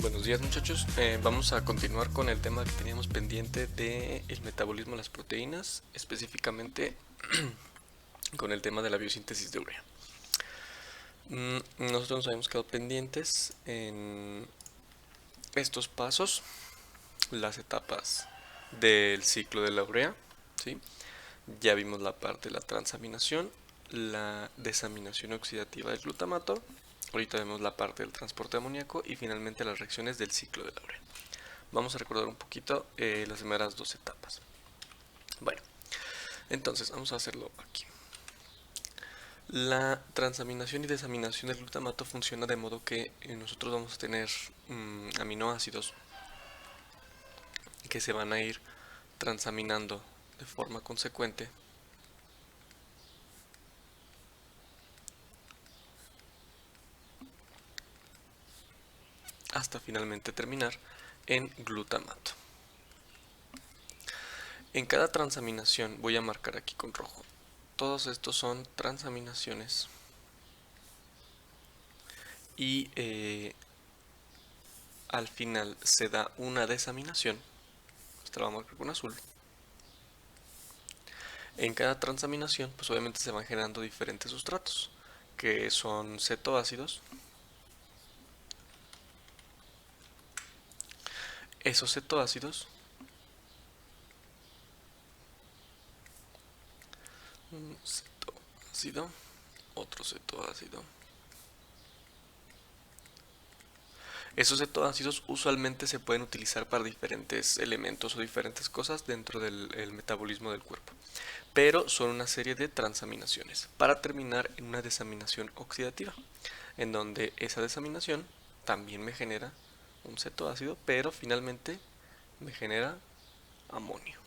Buenos días muchachos. Vamos a continuar con el tema que teníamos pendiente de el metabolismo de las proteínas, específicamente con el tema de la biosíntesis de urea. Nosotros nos habíamos quedado pendientes en estos pasos, las etapas del ciclo de la urea, ¿sí? Ya vimos la parte de la transaminación, la desaminación oxidativa del glutamato. Ahorita vemos la parte del transporte de amoníaco y finalmente las reacciones del ciclo de la urea. Vamos a recordar un poquito las primeras dos etapas. Bueno, entonces vamos a hacerlo aquí. La transaminación y desaminación del glutamato funciona de modo que nosotros vamos a tener aminoácidos que se van a ir transaminando de forma consecuente hasta finalmente terminar en glutamato. En cada transaminación voy a marcar aquí con rojo. Todos estos son transaminaciones y al final se da una desaminación. Esta la vamos a marcar con azul. En cada transaminación, pues obviamente se van generando diferentes sustratos, que son cetoácidos. Esos cetoácidos un cetoácido, otro cetoácido. Esos cetoácidos usualmente se pueden utilizar para diferentes elementos o diferentes cosas dentro del metabolismo del cuerpo, pero son una serie de transaminaciones para terminar en una desaminación oxidativa, en donde esa desaminación también me genera un cetoácido, pero finalmente me genera amonio.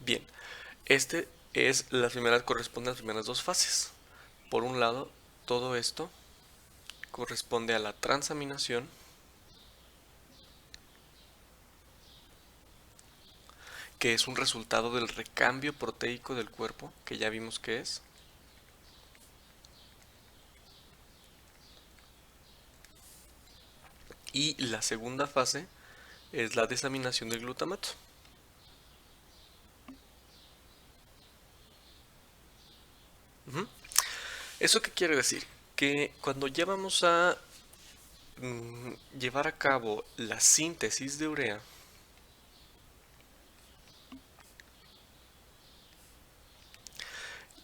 Bien, este es la primera, corresponde a las primeras dos fases. Por un lado, todo esto corresponde a la transaminación, que es un resultado del recambio proteico del cuerpo, que ya vimos que es. Y la segunda fase es la desaminación del glutamato. ¿Eso qué quiere decir? Que cuando ya vamos a llevar a cabo la síntesis de urea,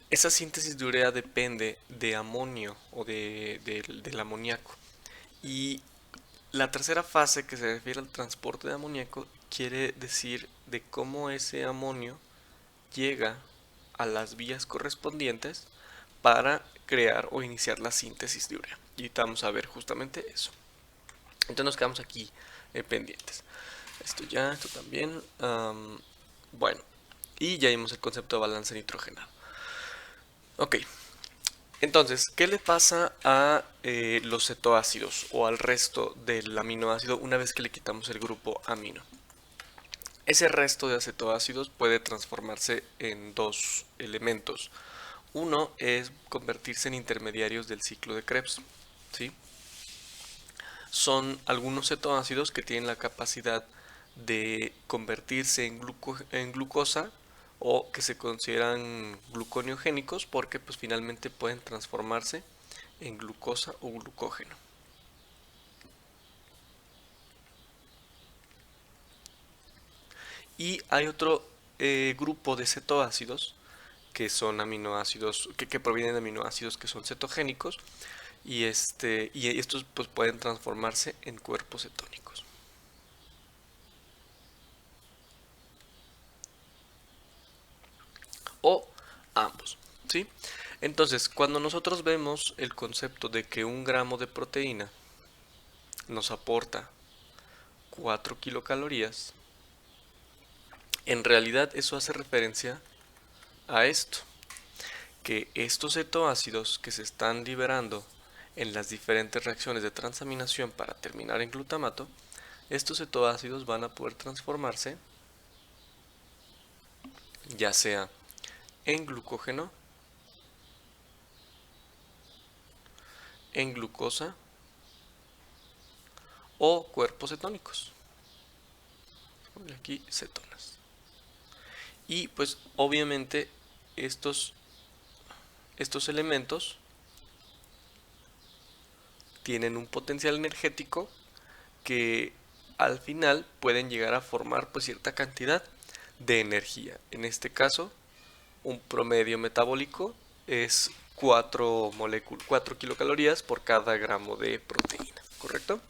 esa síntesis de urea depende de amonio o del amoníaco. Y la tercera fase, que se refiere al transporte de amoníaco, quiere decir de cómo ese amonio llega a las vías correspondientes para crear o iniciar la síntesis de urea. Y ahorita vamos a ver justamente eso. Entonces nos quedamos aquí pendientes. Esto ya, esto también. Bueno, y ya vimos el concepto de balance nitrogenado. Ok, entonces, ¿qué le pasa a los cetoácidos o al resto del aminoácido una vez que le quitamos el grupo amino? Ese resto de acetoácidos puede transformarse en dos elementos. Uno es convertirse en intermediarios del ciclo de Krebs, ¿sí? Son algunos cetoácidos que tienen la capacidad de convertirse en glucosa o que se consideran gluconeogénicos porque pues finalmente pueden transformarse en glucosa o glucógeno. Y hay otro grupo de cetoácidos que son aminoácidos que provienen de aminoácidos que son cetogénicos y estos pues pueden transformarse en cuerpos cetónicos. O ambos, ¿sí? Entonces, cuando nosotros vemos el concepto de que un gramo de proteína nos aporta 4 kilocalorías, en realidad eso hace referencia a esto, que estos cetoácidos que se están liberando en las diferentes reacciones de transaminación para terminar en glutamato, estos cetoácidos van a poder transformarse ya sea en glucógeno, en glucosa o cuerpos cetónicos. Aquí cetonas. Y pues obviamente estos elementos tienen un potencial energético que al final pueden llegar a formar pues cierta cantidad de energía. En este caso, un promedio metabólico es 4 kilocalorías por cada gramo de proteína, ¿correcto?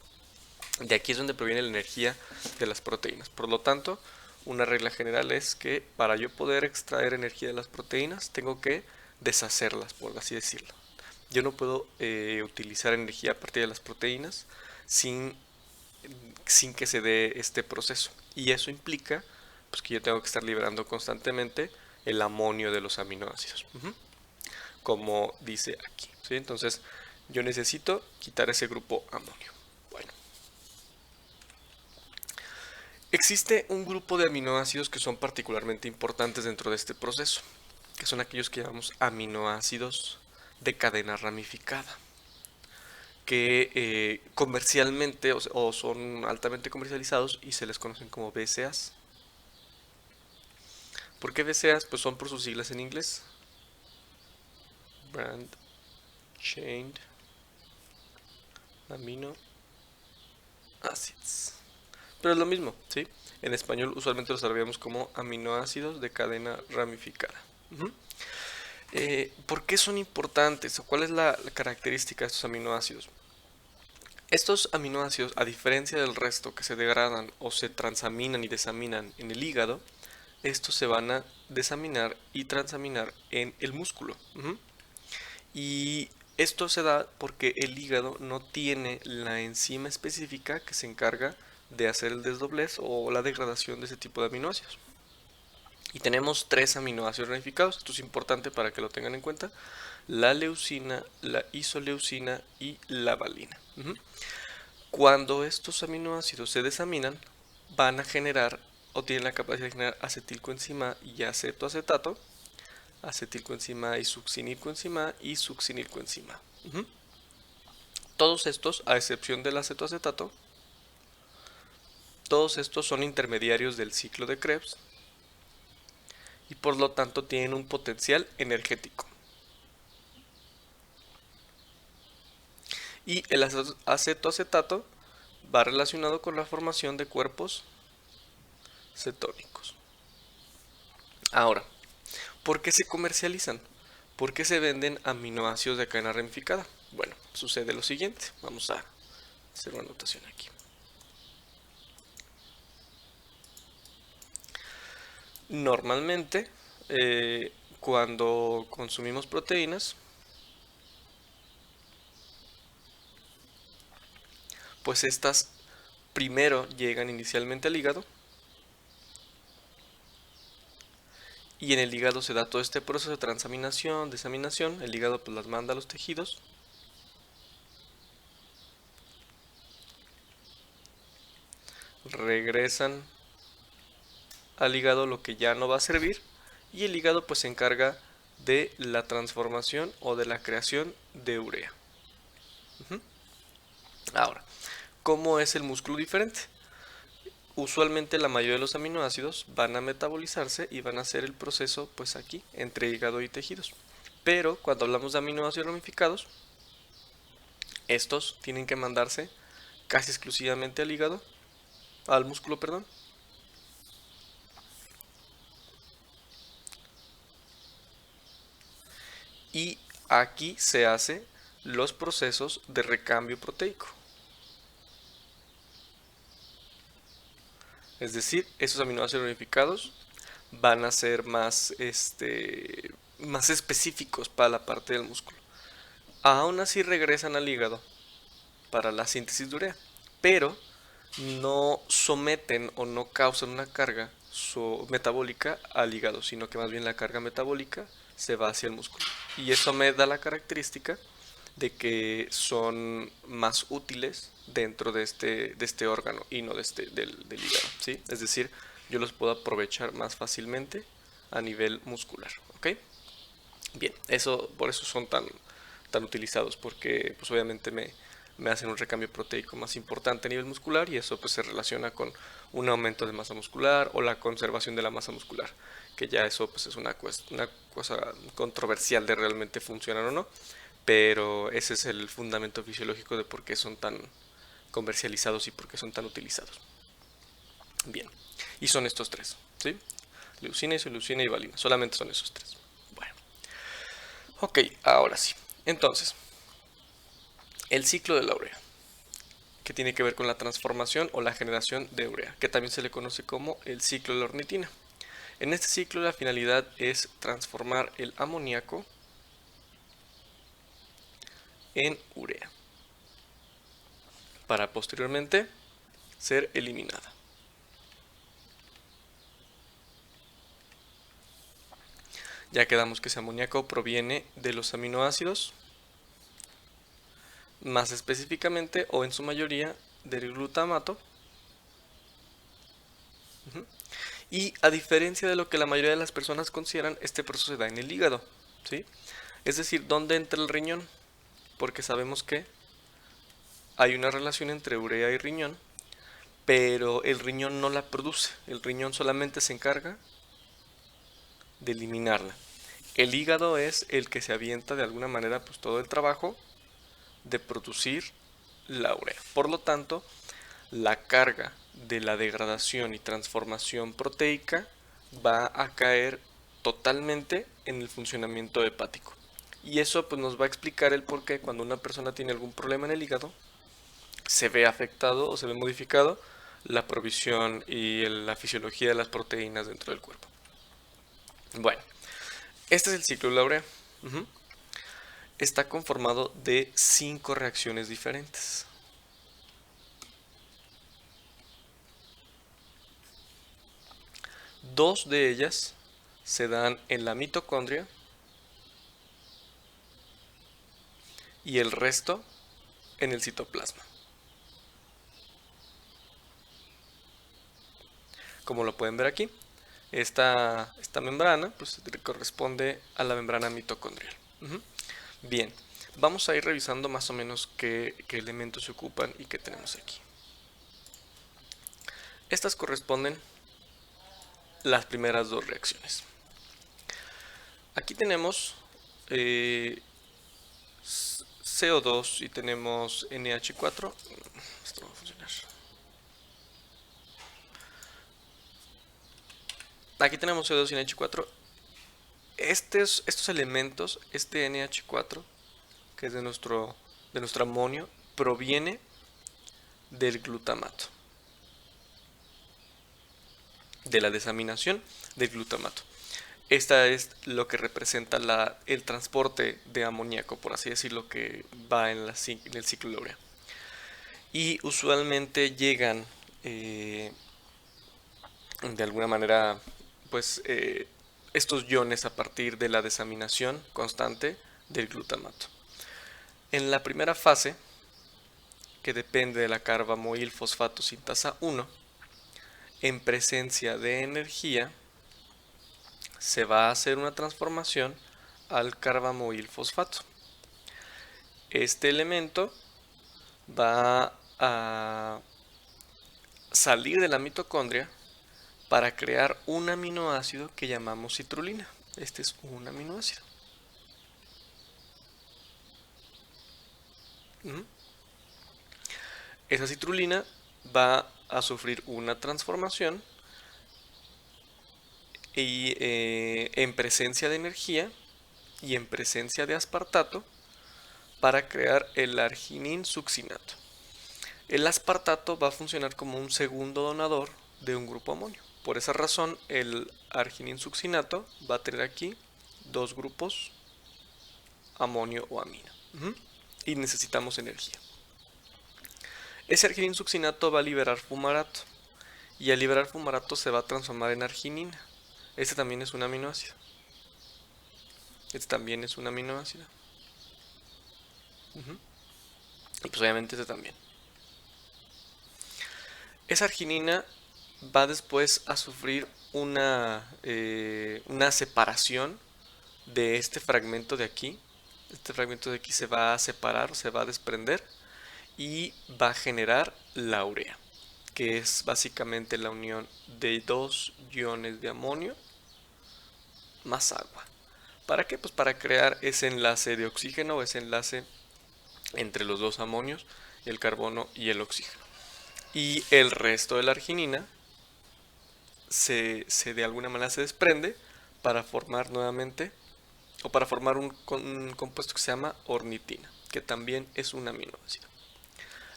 De aquí es donde proviene la energía de las proteínas. Por lo tanto, una regla general es que para yo poder extraer energía de las proteínas, tengo que deshacerlas, por así decirlo. Yo no puedo utilizar energía a partir de las proteínas sin que se dé este proceso. Y eso implica pues, que yo tengo que estar liberando constantemente el amonio de los aminoácidos. Como dice aquí. ¿Sí? Entonces, yo necesito quitar ese grupo amonio. Bueno. Existe un grupo de aminoácidos que son particularmente importantes dentro de este proceso, que son aquellos que llamamos aminoácidos de cadena ramificada, que comercialmente o son altamente comercializados y se les conocen como BCAAs. ¿Por qué BCAAs? Pues son por sus siglas en inglés. Brand Chain Amino Acids. Pero es lo mismo, ¿sí? En español usualmente los sabríamos como aminoácidos de cadena ramificada. ¿Por qué son importantes? ¿O cuál es la característica de estos aminoácidos? Estos aminoácidos, a diferencia del resto que se degradan o se transaminan y desaminan en el hígado, estos se van a desaminar y transaminar en el músculo. Y esto se da porque el hígado no tiene la enzima específica que se encarga de hacer el desdoblez o la degradación de ese tipo de aminoácidos. Y tenemos 3 aminoácidos ramificados, esto es importante para que lo tengan en cuenta: la leucina, la isoleucina y la valina. Cuando estos aminoácidos se desaminan, van a generar o tienen la capacidad de generar acetilcoenzima y acetoacetato, acetilcoenzima y succinilcoenzima y succinilcoenzima. Todos estos, a excepción del acetoacetato, todos estos son intermediarios del ciclo de Krebs y por lo tanto tienen un potencial energético. Y el acetoacetato va relacionado con la formación de cuerpos cetónicos. Ahora, ¿por qué se comercializan? ¿Por qué se venden aminoácidos de cadena ramificada? Bueno, sucede lo siguiente. Vamos a hacer una anotación aquí. Normalmente, cuando consumimos proteínas, pues estas primero llegan inicialmente al hígado y en el hígado se da todo este proceso de transaminación, desaminación. El hígado pues las manda a los tejidos regresan al hígado lo que ya no va a servir y el hígado pues se encarga de la transformación o de la creación de urea. Ahora, ¿cómo es el músculo diferente? Usualmente la mayoría de los aminoácidos van a metabolizarse y van a hacer el proceso pues aquí entre hígado y tejidos. Pero cuando hablamos de aminoácidos ramificados, estos tienen que mandarse casi exclusivamente al hígado, al músculo, perdón. Y aquí se hacen los procesos de recambio proteico. Es decir, esos aminoácidos ramificados van a ser más específicos para la parte del músculo. Aún así regresan al hígado para la síntesis de urea, pero no someten o no causan una carga metabólica al hígado, sino que más bien la carga metabólica se va hacia el músculo. Y eso me da la característica de que son más útiles dentro de este órgano y no del hígado, ¿sí? Es decir, yo los puedo aprovechar más fácilmente a nivel muscular, ¿ok? Bien, por eso son tan utilizados, porque pues obviamente me me hacen un recambio proteico más importante a nivel muscular y eso pues se relaciona con un aumento de masa muscular o la conservación de la masa muscular, que ya eso pues es una cosa controversial de realmente funcionan o no, pero ese es el fundamento fisiológico de por qué son tan comercializados y por qué son tan utilizados. Bien, y son estos tres, ¿sí? Leucina, isoleucina y valina, solamente son esos tres. Bueno, ok, ahora sí. Entonces, el ciclo de la urea, que tiene que ver con la transformación o la generación de urea, que también se le conoce como el ciclo de la ornitina. En este ciclo la finalidad es transformar el amoníaco en urea, para posteriormente ser eliminada. Ya quedamos que ese amoníaco proviene de los aminoácidos, más específicamente o en su mayoría del glutamato. Y a diferencia de lo que la mayoría de las personas consideran, este proceso se da en el hígado, ¿sí? Es decir, ¿dónde entra el riñón? Porque sabemos que hay una relación entre urea y riñón, pero el riñón no la produce, el riñón solamente se encarga de eliminarla. El hígado es el que se avienta de alguna manera pues todo el trabajo de producir la urea. Por lo tanto, la carga de la degradación y transformación proteica va a caer totalmente en el funcionamiento hepático. Y eso pues nos va a explicar el por qué cuando una persona tiene algún problema en el hígado se ve afectado o se ve modificado la provisión y la fisiología de las proteínas dentro del cuerpo. Bueno, este es el ciclo de la urea. Está conformado de 5 reacciones diferentes. Dos de ellas se dan en la mitocondria y el resto en el citoplasma. Como lo pueden ver aquí, esta membrana pues, corresponde a la membrana mitocondrial. Bien, vamos a ir revisando más o menos qué elementos se ocupan y qué tenemos aquí. Estas corresponden las primeras dos reacciones. Aquí tenemos CO2 y tenemos NH4. Esto no va a funcionar. Aquí tenemos CO2 y NH4. Estos elementos, este NH4, que es de nuestro amonio, proviene del glutamato, de la desaminación del glutamato. Esta es lo que representa el transporte de amoníaco, por así decirlo, que va en el ciclo de urea. Y usualmente llegan de alguna manera pues estos iones a partir de la desaminación constante del glutamato. En la primera fase, que depende de la carbamoil fosfato sintasa 1, en presencia de energía se va a hacer una transformación al carbamoil fosfato. Este elemento va a salir de la mitocondria para crear un aminoácido que llamamos citrulina. Este es un aminoácido. Esa citrulina va a sufrir una transformación y en presencia de energía y en presencia de aspartato para crear el arginin succinato. El aspartato va a funcionar como un segundo donador de un grupo amonio. Por esa razón, el arginin succinato va a tener aquí dos grupos amonio o amina. Y necesitamos energía. Ese arginin succinato va a liberar fumarato. Y al liberar fumarato se va a transformar en arginina. Este también es un aminoácido. Este también es un aminoácido. Y pues obviamente este también. Esa arginina va después a sufrir una separación de este fragmento de aquí. Este fragmento de aquí se va a separar o se va a desprender y va a generar la urea, que es básicamente la unión de dos iones de amonio más agua. ¿Para qué? Pues para crear ese enlace de oxígeno, ese enlace entre los dos amonios, el carbono y el oxígeno. Y el resto de la arginina se de alguna manera se desprende para formar nuevamente o para formar un compuesto que se llama ornitina, que también es un aminoácido.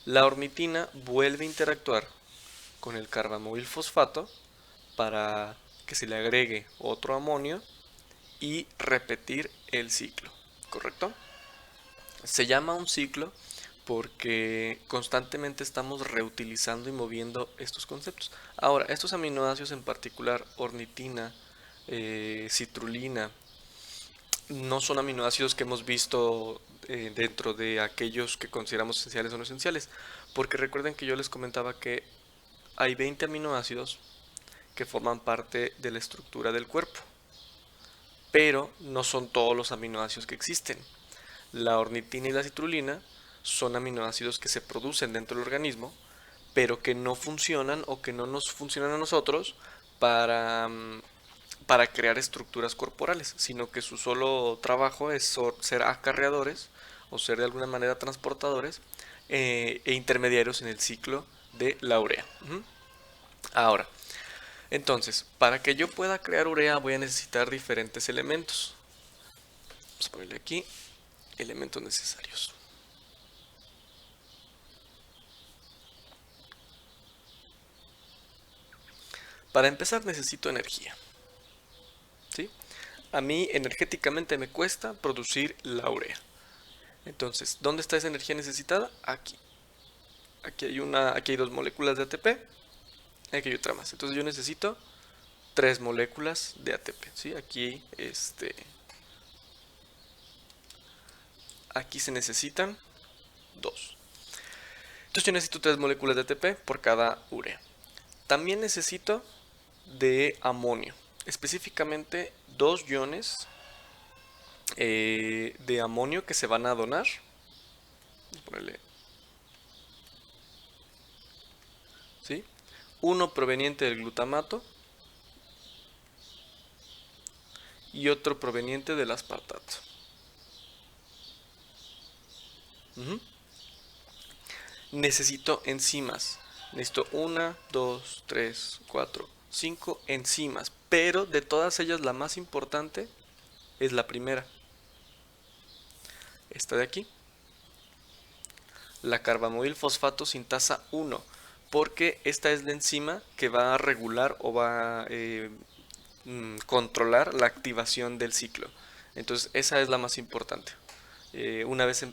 La ornitina vuelve a interactuar con el carbamil fosfato para que se le agregue otro amonio y repetir el ciclo, ¿correcto? Se llama un ciclo porque constantemente estamos reutilizando y moviendo estos conceptos. Ahora, estos aminoácidos en particular, ornitina, citrulina, no son aminoácidos que hemos visto dentro de aquellos que consideramos esenciales o no esenciales, porque recuerden que yo les comentaba que hay 20 aminoácidos que forman parte de la estructura del cuerpo, pero no son todos los aminoácidos que existen. La ornitina y la citrulina son aminoácidos que se producen dentro del organismo, pero que no funcionan o que no nos funcionan a nosotros para, para crear estructuras corporales, sino que su solo trabajo es ser acarreadores o ser de alguna manera transportadores e intermediarios en el ciclo de la urea. Ahora, entonces, para que yo pueda crear urea voy a necesitar diferentes elementos. Vamos a ponerle aquí elementos necesarios. Para empezar necesito energía, ¿sí? A mí energéticamente me cuesta producir la urea. Entonces, ¿dónde está esa energía necesitada? Aquí. Aquí hay dos moléculas de ATP, aquí hay otra más. Entonces yo necesito 3 moléculas de ATP, ¿sí? Aquí se necesitan 2. Entonces yo necesito 3 moléculas de ATP por cada urea. También necesito de amonio, específicamente 2 iones de amonio que se van a donar. Voy a ponerle, ¿sí? Uno proveniente del glutamato y otro proveniente del aspartato. Necesito enzimas. Necesito 1, 2, 3, 4, 5 enzimas. Pero de todas ellas la más importante es la primera. Esta de aquí. La carbamil fosfato sintasa 1. Porque esta es la enzima que va a regular o va a controlar la activación del ciclo. Entonces esa es la más importante. Una vez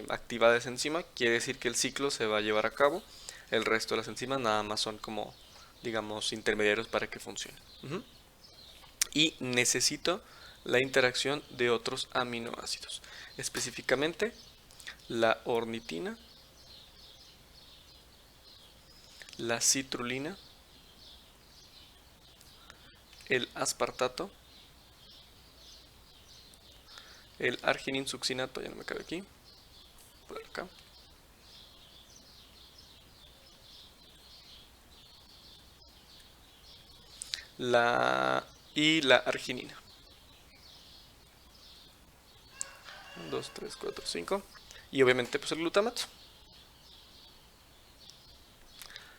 activada esa enzima, quiere decir que el ciclo se va a llevar a cabo. El resto de las enzimas nada más son como, digamos, intermediarios para que funcione. Y necesito la interacción de otros aminoácidos, específicamente la ornitina, la citrulina, el aspartato, el argininsuccinato, ya no me cabe aquí, por acá, y la arginina. 1, 2, 3, 4, 5. Y obviamente pues el glutamato.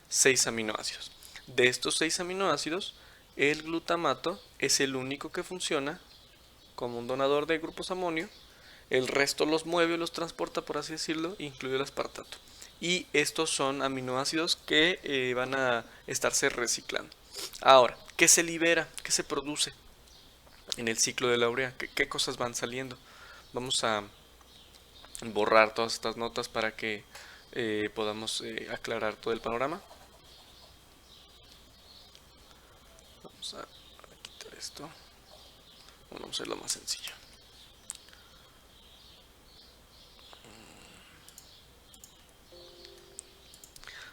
6 aminoácidos. De estos 6 aminoácidos, el glutamato es el único que funciona como un donador de grupos amonio. El resto los mueve o los transporta, por así decirlo, incluido el aspartato. Y estos son aminoácidos que van a estarse reciclando. Ahora, ¿qué se libera? ¿Qué se produce en el ciclo de la urea? ¿Qué cosas van saliendo? Vamos a borrar todas estas notas para que podamos aclarar todo el panorama. Vamos a quitar esto. Bueno, vamos a hacerlo más sencillo.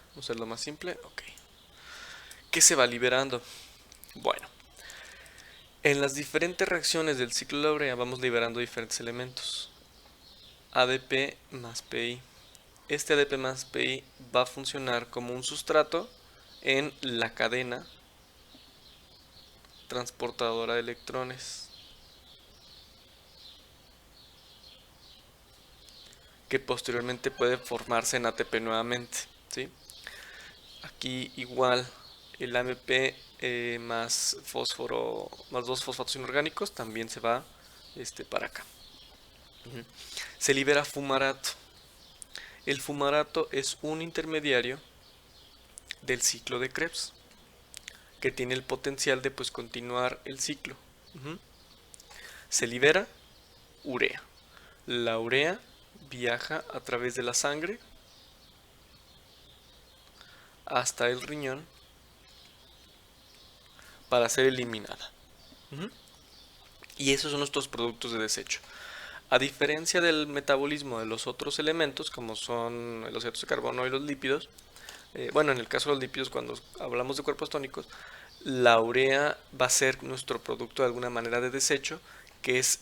Vamos a hacerlo más simple. Ok. ¿Qué se va liberando? Bueno, en las diferentes reacciones del ciclo de la urea vamos liberando diferentes elementos. ADP más PI. este ADP más PI va a funcionar como un sustrato en la cadena transportadora de electrones, que posteriormente puede formarse en ATP nuevamente, ¿sí? Aquí igual el AMP más fósforo, más dos fosfatos inorgánicos también se va para acá. Se libera fumarato. El fumarato es un intermediario del ciclo de Krebs que tiene el potencial de pues continuar el ciclo. Se libera urea. La urea viaja a través de la sangre hasta el riñón para ser eliminada. Y esos son nuestros productos de desecho. A diferencia del metabolismo de los otros elementos, como son los hidratos de carbono y los lípidos, bueno, en el caso de los lípidos, cuando hablamos de cuerpos tónicos, la urea va a ser nuestro producto de alguna manera de desecho, que es,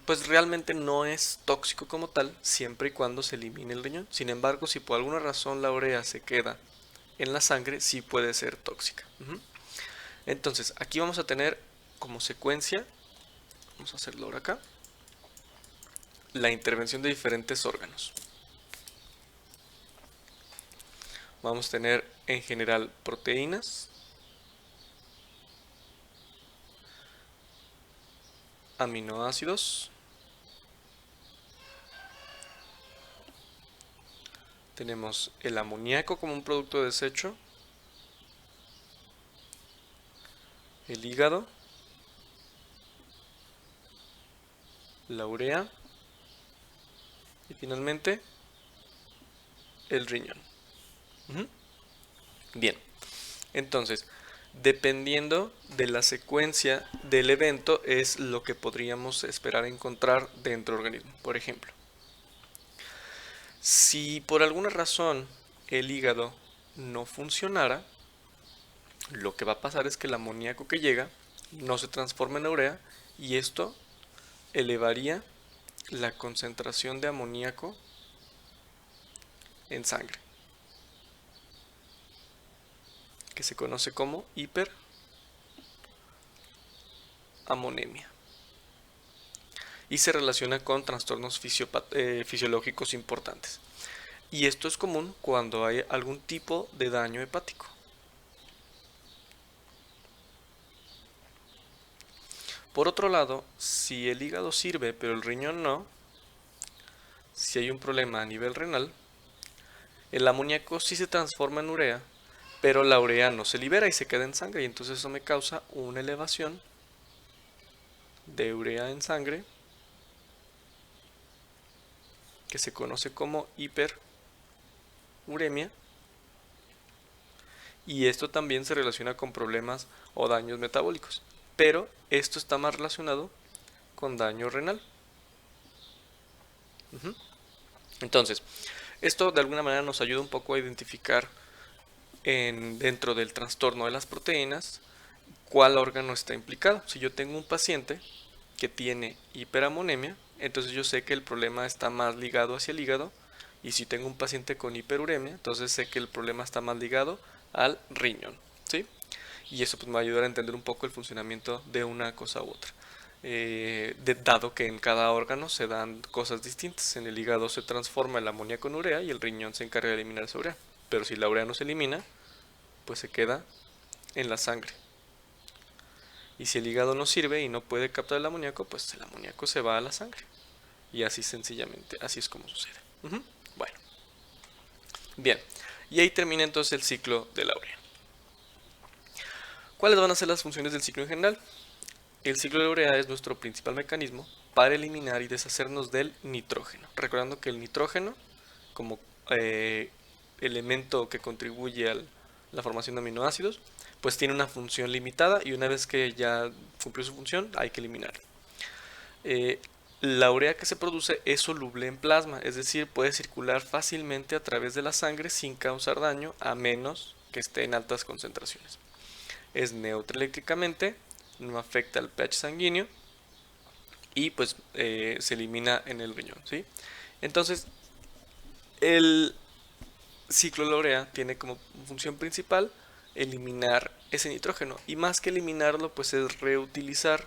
pues realmente no es tóxico como tal, siempre y cuando se elimine el riñón. Sin embargo, si por alguna razón la urea se queda en la sangre, sí puede ser tóxica. Entonces, aquí vamos a tener como secuencia, vamos a hacerlo ahora acá, la intervención de diferentes órganos. Vamos a tener en general proteínas, aminoácidos, tenemos el amoníaco como un producto de desecho, el hígado, la urea y finalmente el riñón. Bien, entonces, dependiendo de la secuencia del evento es lo que podríamos esperar encontrar dentro del organismo. Por ejemplo, si por alguna razón el hígado no funcionara, lo que va a pasar es que el amoníaco que llega no se transforma en urea y esto elevaría la concentración de amoníaco en sangre, que se conoce como hiperamonemia y se relaciona con trastornos fisiológicos importantes. Y esto es común cuando hay algún tipo de daño hepático. Por otro lado, si el hígado sirve pero el riñón no, si hay un problema a nivel renal, el amoníaco sí se transforma en urea, pero la urea no se libera y se queda en sangre y entonces eso me causa una elevación de urea en sangre que se conoce como hiperuremia y esto también se relaciona con problemas o daños metabólicos, pero esto está más relacionado con daño renal. Entonces, esto de alguna manera nos ayuda un poco a identificar dentro del trastorno de las proteínas cuál órgano está implicado. Si yo tengo un paciente que tiene hiperamonemia, entonces yo sé que el problema está más ligado hacia el hígado, y si tengo un paciente con hiperuremia, entonces sé que el problema está más ligado al riñón, ¿sí? Y eso pues me va a ayudar a entender un poco el funcionamiento de una cosa u otra. Dado que en cada órgano se dan cosas distintas. En el hígado se transforma el amoníaco en urea y el riñón se encarga de eliminar esa urea. Pero si la urea no se elimina, pues se queda en la sangre. Y si el hígado no sirve y no puede captar el amoníaco, pues el amoníaco se va a la sangre. Y así sencillamente, así es como sucede. Bueno, bien. Y ahí termina entonces el ciclo de la urea. ¿Cuáles van a ser las funciones del ciclo en general? El ciclo de urea es nuestro principal mecanismo para eliminar y deshacernos del nitrógeno. Recordando que el nitrógeno, como elemento que contribuye a la formación de aminoácidos, pues tiene una función limitada y una vez que ya cumplió su función hay que eliminarlo. La urea que se produce es soluble en plasma, es decir, puede circular fácilmente a través de la sangre sin causar daño a menos que esté en altas concentraciones. Es neutra eléctricamente, no afecta al pH sanguíneo y pues se elimina en el riñón, ¿sí? Entonces, El ciclo de la urea tiene como función principal eliminar ese nitrógeno, y más que eliminarlo pues es reutilizar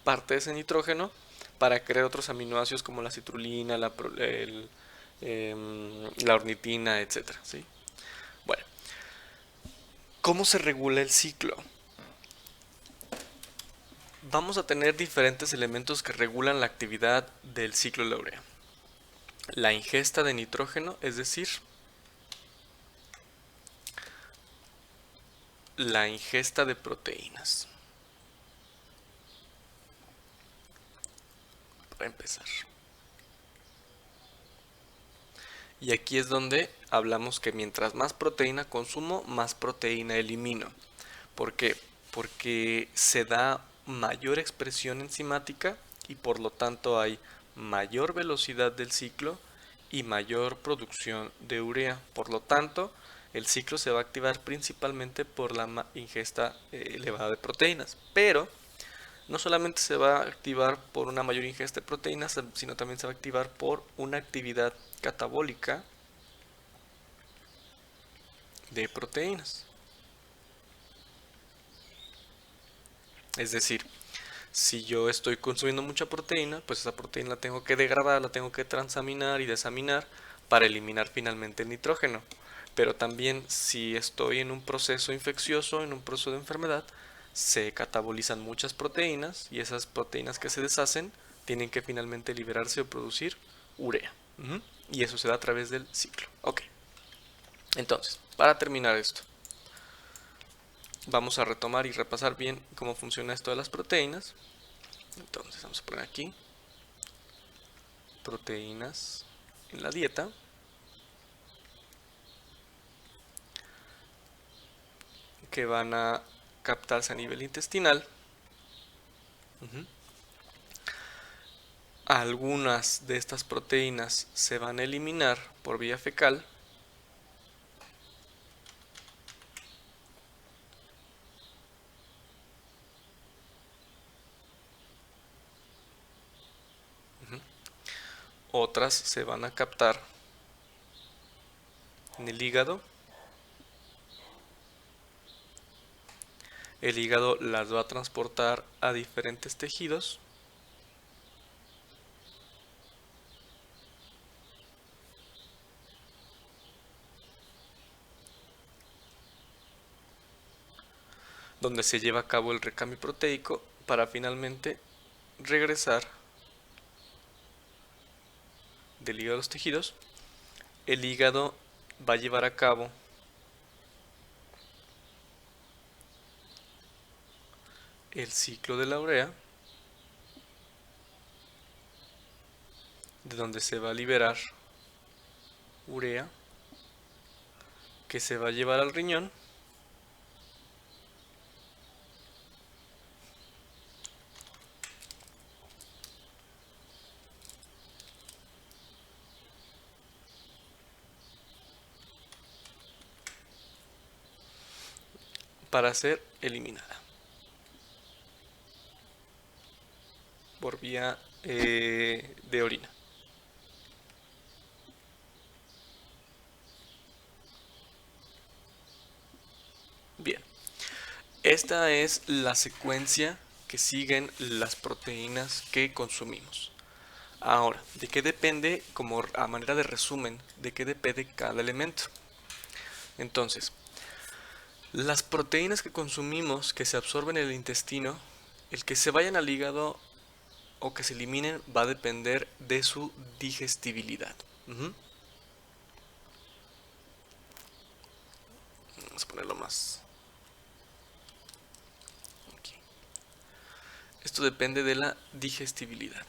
parte de ese nitrógeno para crear otros aminoácidos como la citrulina, la ornitina, etcétera, ¿sí? Bueno, ¿cómo se regula el ciclo? Vamos a tener diferentes elementos que regulan la actividad del ciclo de la urea. La ingesta de nitrógeno, es decir, la ingesta de proteínas. Para empezar. Y aquí es donde hablamos que mientras más proteína consumo, más proteína elimino. ¿Por qué? Porque se da mayor expresión enzimática y por lo tanto hay mayor velocidad del ciclo y mayor producción de urea. Por lo tanto, el ciclo se va a activar principalmente por la ingesta elevada de proteínas. Pero no solamente se va a activar por una mayor ingesta de proteínas, sino también se va a activar por una actividad catabólica de proteínas. Es decir, si yo estoy consumiendo mucha proteína, pues esa proteína la tengo que degradar, la tengo que transaminar y desaminar para eliminar finalmente el nitrógeno. Pero también si estoy en un proceso infeccioso, en un proceso de enfermedad, se catabolizan muchas proteínas y esas proteínas que se deshacen tienen que finalmente liberarse o producir urea. Y eso se da a través del ciclo. Ok. Entonces, para terminar esto, vamos a retomar y repasar bien cómo funciona esto de las proteínas. Entonces vamos a poner aquí proteínas en la dieta. Que van a captarse a nivel intestinal. Algunas de estas proteínas se van a eliminar por vía fecal. Otras se van a captar en el hígado. El hígado las va a transportar a diferentes tejidos. Donde se lleva a cabo el recambio proteico para finalmente regresar del hígado a los tejidos. El hígado va a llevar a cabo el ciclo de la urea, de donde se va a liberar urea que se va a llevar al riñón para ser eliminada por vía de orina. Bien, esta es la secuencia que siguen las proteínas que consumimos. Ahora, ¿de qué depende, como a manera de resumen, de qué depende cada elemento? Entonces, las proteínas que consumimos, que se absorben en el intestino, el que se vayan al hígado o que se eliminen va a depender de su digestibilidad. Vamos a ponerlo más. Aquí. Esto depende de la digestibilidad.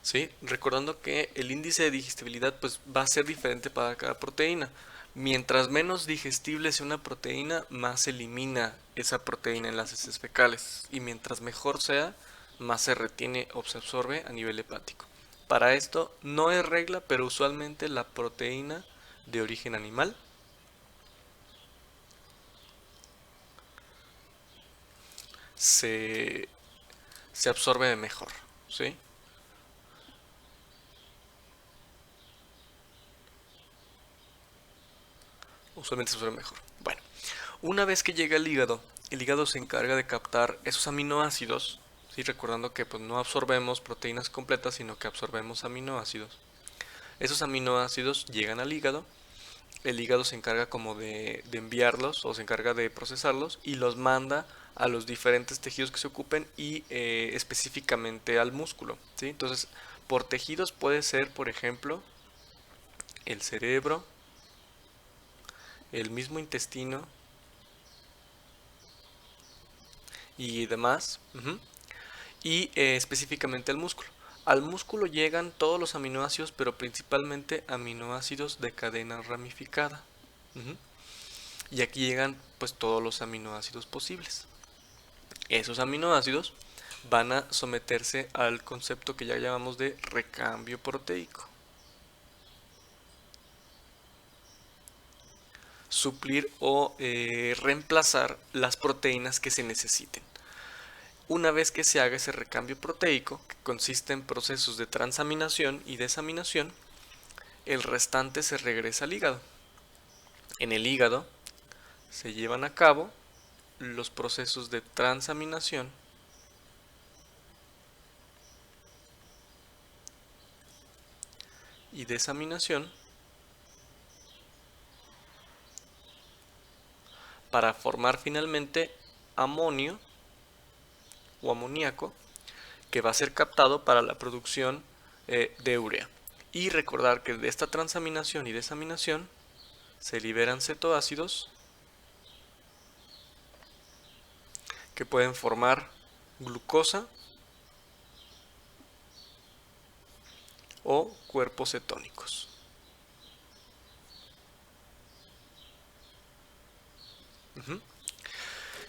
¿Sí? Recordando que el índice de digestibilidad pues, va a ser diferente para cada proteína. Mientras menos digestible sea una proteína, más se elimina esa proteína en las heces fecales. Y mientras mejor sea, más se retiene o se absorbe a nivel hepático. Para esto no es regla, pero usualmente la proteína de origen animal se, se absorbe mejor, ¿sí? Usualmente se absorbe mejor. Bueno, una vez que llega al hígado, el hígado se encarga de captar esos aminoácidos, ¿sí? Recordando que pues, no absorbemos proteínas completas, sino que absorbemos aminoácidos. Esos aminoácidos llegan al hígado, el hígado se encarga como de enviarlos o se encarga de procesarlos y los manda a los diferentes tejidos que se ocupen y específicamente al músculo, ¿sí? Entonces, por tejidos puede ser, por ejemplo, el cerebro, el mismo intestino y demás, y específicamente al músculo. Al músculo llegan todos los aminoácidos, pero principalmente aminoácidos de cadena ramificada. Y aquí llegan pues todos los aminoácidos posibles. Esos aminoácidos van a someterse al concepto que ya llamamos de recambio proteico. Suplir o reemplazar las proteínas que se necesiten. Una vez que se haga ese recambio proteico, que consiste en procesos de transaminación y desaminación, el restante se regresa al hígado. En el hígado se llevan a cabo los procesos de transaminación y desaminación para formar finalmente amonio o amoníaco que va a ser captado para la producción de urea. Y recordar que de esta transaminación y desaminación se liberan cetoácidos que pueden formar glucosa o cuerpos cetónicos.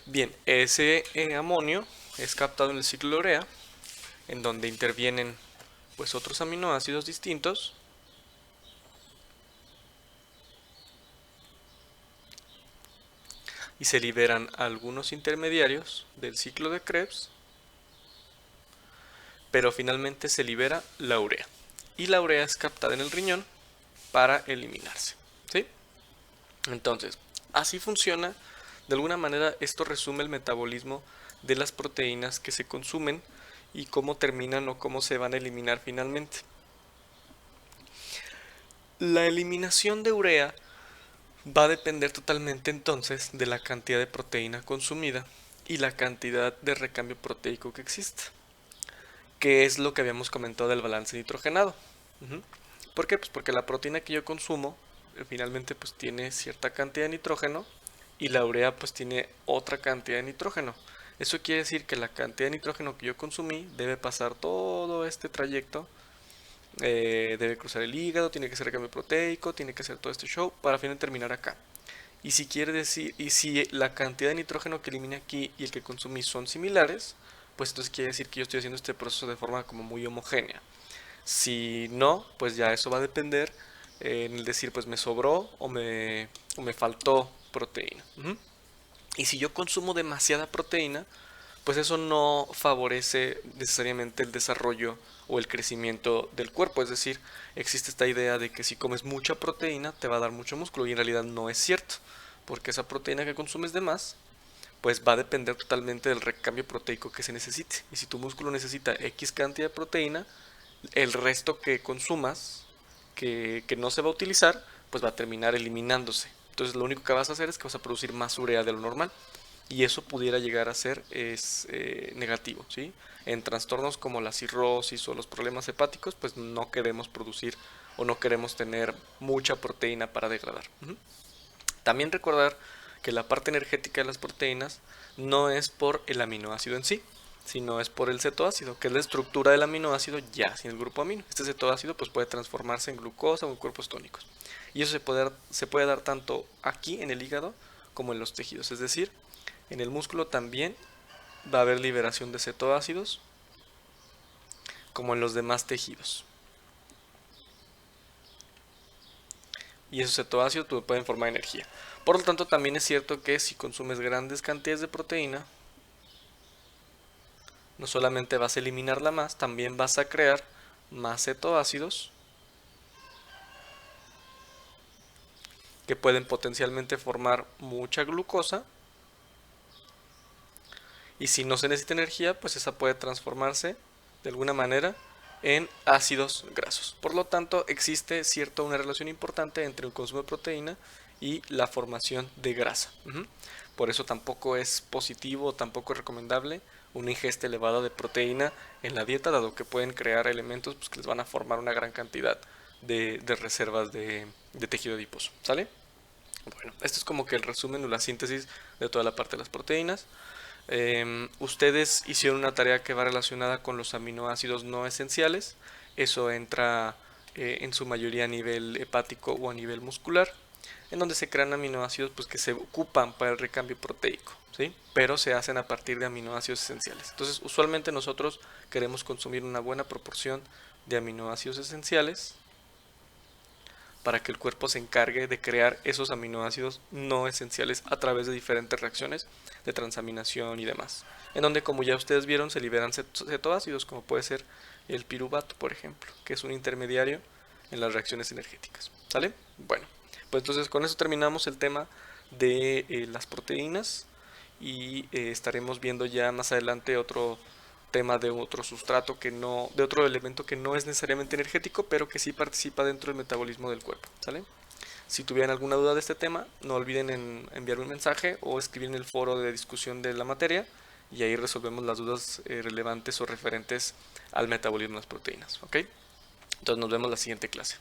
Bien, ese amonio es captado en el ciclo de urea, en donde intervienen pues otros aminoácidos distintos y se liberan algunos intermediarios del ciclo de Krebs, pero finalmente se libera la urea y la urea es captada en el riñón para eliminarse, ¿sí? Entonces, así funciona. De alguna manera esto resume el metabolismo de las proteínas que se consumen y cómo terminan o cómo se van a eliminar finalmente. La eliminación de urea va a depender totalmente entonces de la cantidad de proteína consumida y la cantidad de recambio proteico que exista, que es lo que habíamos comentado del balance nitrogenado. ¿Por qué? Pues porque la proteína que yo consumo finalmente pues tiene cierta cantidad de nitrógeno y la urea pues tiene otra cantidad de nitrógeno. Eso quiere decir que la cantidad de nitrógeno que yo consumí debe pasar todo este trayecto, debe cruzar el hígado, tiene que hacer recambio proteico, tiene que hacer todo este show para finalmente terminar acá. Y si quiere decir, y si la cantidad de nitrógeno que elimine aquí y el que consumí son similares, pues entonces quiere decir que yo estoy haciendo este proceso de forma como muy homogénea. Si no, pues ya eso va a depender en el decir, pues me sobró o me faltó proteína. Y si yo consumo demasiada proteína, pues eso no favorece necesariamente el desarrollo o el crecimiento del cuerpo. Es decir, existe esta idea de que si comes mucha proteína te va a dar mucho músculo y en realidad no es cierto, porque esa proteína que consumes de más, pues va a depender totalmente del recambio proteico que se necesite. Y si tu músculo necesita X cantidad de proteína, el resto que consumas, que no se va a utilizar, pues va a terminar eliminándose. Entonces lo único que vas a hacer es que vas a producir más urea de lo normal. Y eso pudiera llegar a ser negativo, ¿sí? En trastornos como la cirrosis o los problemas hepáticos, pues no queremos producir o no queremos tener mucha proteína para degradar. También recordar que la parte energética de las proteínas no es por el aminoácido en sí, sino es por el cetoácido, que es la estructura del aminoácido ya sin el grupo amino. Este cetoácido pues puede transformarse en glucosa o en cuerpos tónicos. Y eso se puede dar tanto aquí en el hígado como en los tejidos. Es decir, en el músculo también va a haber liberación de cetoácidos como en los demás tejidos. Y esos cetoácidos pueden formar energía. Por lo tanto, también es cierto que si consumes grandes cantidades de proteína, no solamente vas a eliminarla más, también vas a crear más cetoácidos que pueden potencialmente formar mucha glucosa, y si no se necesita energía, pues esa puede transformarse de alguna manera en ácidos grasos. Por lo tanto, existe una relación importante entre el consumo de proteína y la formación de grasa. Por eso tampoco es positivo, tampoco es recomendable una ingesta elevada de proteína en la dieta, dado que pueden crear elementos pues, que les van a formar una gran cantidad de reservas de tejido adiposo. ¿Sale? Bueno, esto es como que el resumen o la síntesis de toda la parte de las proteínas. Ustedes hicieron una tarea que va relacionada con los aminoácidos no esenciales. Eso entra en su mayoría a nivel hepático o a nivel muscular, en donde se crean aminoácidos pues, que se ocupan para el recambio proteico, ¿sí? Pero se hacen a partir de aminoácidos esenciales. Entonces, usualmente nosotros queremos consumir una buena proporción de aminoácidos esenciales para que el cuerpo se encargue de crear esos aminoácidos no esenciales a través de diferentes reacciones de transaminación y demás, en donde, como ya ustedes vieron, se liberan cetoácidos, como puede ser el piruvato, por ejemplo, que es un intermediario en las reacciones energéticas. ¿Sale? Bueno, pues entonces con eso terminamos el tema de las proteínas, y estaremos viendo ya más adelante otro tema de otro sustrato que no, de otro elemento que no es necesariamente energético, pero que sí participa dentro del metabolismo del cuerpo. ¿Sale? Si tuvieran alguna duda de este tema, no olviden enviarme un mensaje o escribir en el foro de discusión de la materia, y ahí resolvemos las dudas relevantes o referentes al metabolismo de las proteínas. ¿Ok? Entonces nos vemos en la siguiente clase.